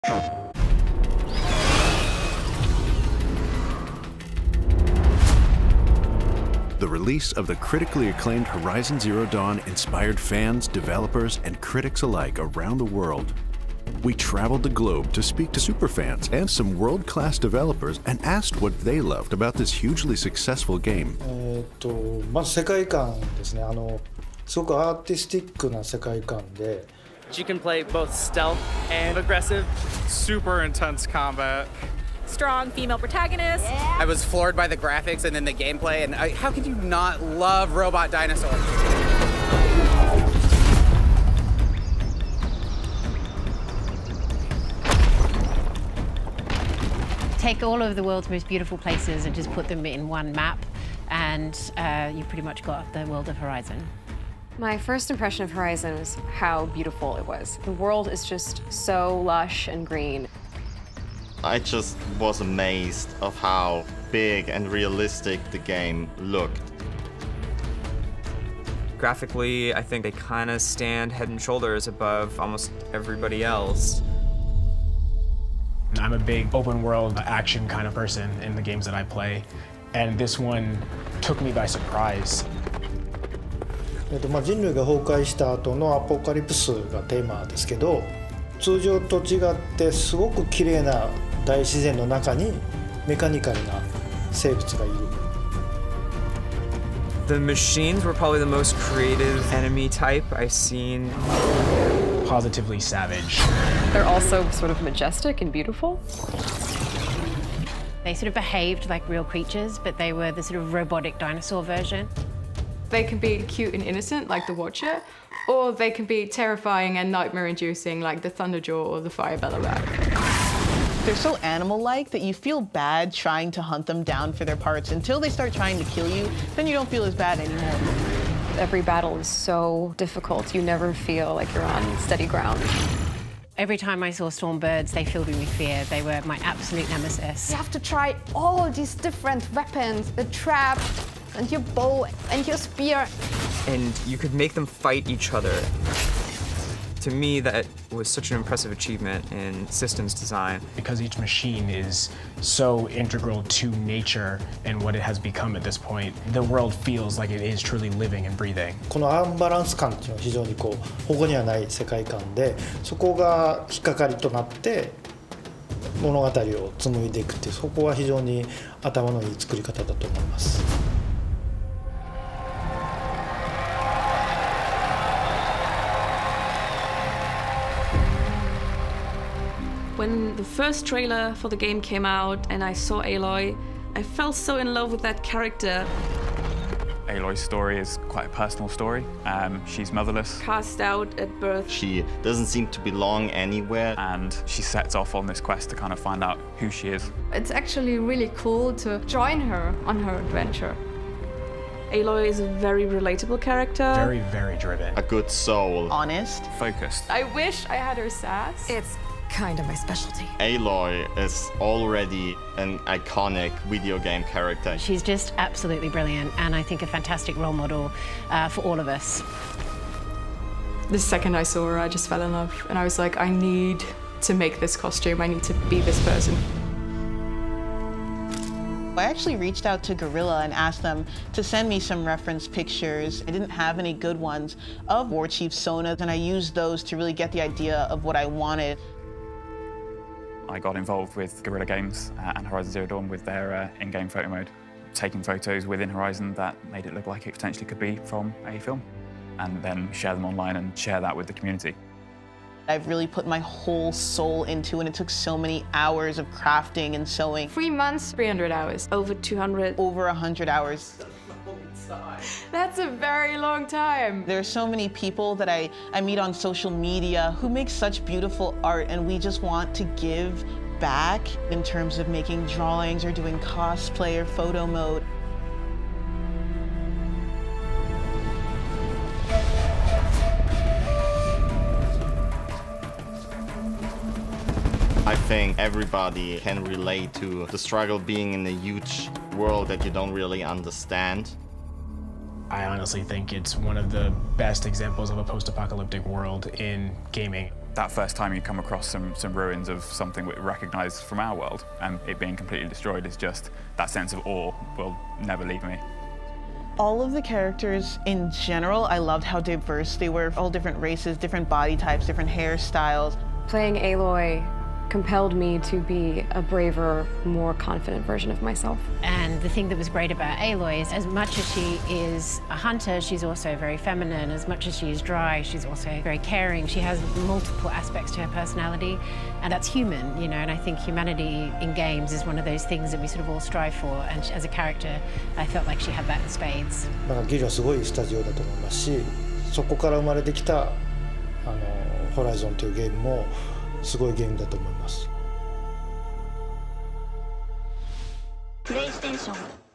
The release of the critically acclaimed Horizon Zero Dawn inspired fans, developers, and critics alike around the world. We traveled the globe to speak to superfans and some world-class developers and asked what they loved about this hugely successful game. まず世界観ですね。すごくアーティスティックな世界観で。You can play both stealth and aggressive. Super intense combat. Strong female protagonist. Yeah. I was floored by the graphics and then the gameplay, and how could you not love robot dinosaurs? Take all of the world's most beautiful places and just put them in one map, and you pretty much got the world of Horizon. My first impression of Horizon was how beautiful it was. The world is just so lush and green. I just was amazed of how big and realistic the game looked. Graphically, I think they kind of stand head and shoulders above almost everybody else. I'm a big open world action kind of person in the games that I play, and this one took me by surprise. 人類が崩壊した後のアポカリプスがテーマですけど、通常と違ってすごく綺麗な大自然の中にメカニカルな生物がいる。The machines were probably the most creative enemy type I've seen. Positively savage. They're also sort of majestic and beautiful. They sort of behaved like real creatures, but they were the sort of robotic dinosaur version. They can be cute and innocent, like the Watcher, or they can be terrifying and nightmare-inducing, like the Thunderjaw or the Firebella rat. They're so animal-like that you feel bad trying to hunt them down for their parts. Until they start trying to kill you, then you don't feel as bad anymore. Every battle is so difficult. You never feel like you're on steady ground. Every time I saw Stormbirds, they filled me with fear. They were my absolute nemesis. You have to try all these different weapons, a trap, and your bow, and your spear. And you could make them fight each other. To me, that was such an impressive achievement in systems design. Because each machine is so integral to nature and what it has become at this point, the world feels like it is truly living and breathing. このアンバランス感っていうのは非常に他にはない世界観で、そこが引っかかりとなって物語を紡いでいくっていう、そこは非常に頭のいい作り方だと思います。When the first trailer for the game came out and I saw Aloy, I fell so in love with that character. Aloy's story is quite a personal story. She's motherless. Cast out at birth. She doesn't seem to belong anywhere. And she sets off on this quest to kind of find out who she is. It's actually really cool to join her on her adventure. Aloy is a very relatable character. Very, very driven. A good soul. Honest. Focused. I wish I had her sass. It's kind of my specialty. Aloy is already an iconic video game character. She's just absolutely brilliant, and I think a fantastic role model for all of us. The second I saw her, I just fell in love. And I was like, I need to make this costume. I need to be this person. I actually reached out to Guerrilla and asked them to send me some reference pictures. I didn't have any good ones of War Chief Sona, and I used those to really get the idea of what I wanted. I got involved with Guerrilla Games and Horizon Zero Dawn with their in-game photo mode, taking photos within Horizon that made it look like it potentially could be from a film, and then share them online and share that with the community. I've really put my whole soul into, and it took so many hours of crafting and sewing. 3 months, 300 hours. Over 200. Over 100 hours. That's a very long time. There are so many people that I meet on social media who make such beautiful art, and we just want to give back in terms of making drawings or doing cosplay or photo mode. I think everybody can relate to the struggle being in a huge world that you don't really understand. I honestly think it's one of the best examples of a post-apocalyptic world in gaming. that first time you come across some ruins of something we recognize from our world, and it being completely destroyed is just, that sense of awe will never leave me. All of the characters in general, I loved how diverse they were. All different races, different body types, different hairstyles. Playing Aloy compelled me to be a braver, more confident version of myself. And the thing that was great about Aloy is as much as she is a hunter, she's also very feminine. As much as she is dry, she's also very caring. She has multiple aspects to her personality, and that's human, you know, and I think humanity in games is one of those things that we sort of all strive for, and as a character, I felt like she had that in spades. だからギルはすごいスタジオだと思いますし、そこから生まれてきたホライゾンというゲームもすごいゲームだと思います。プレイステーション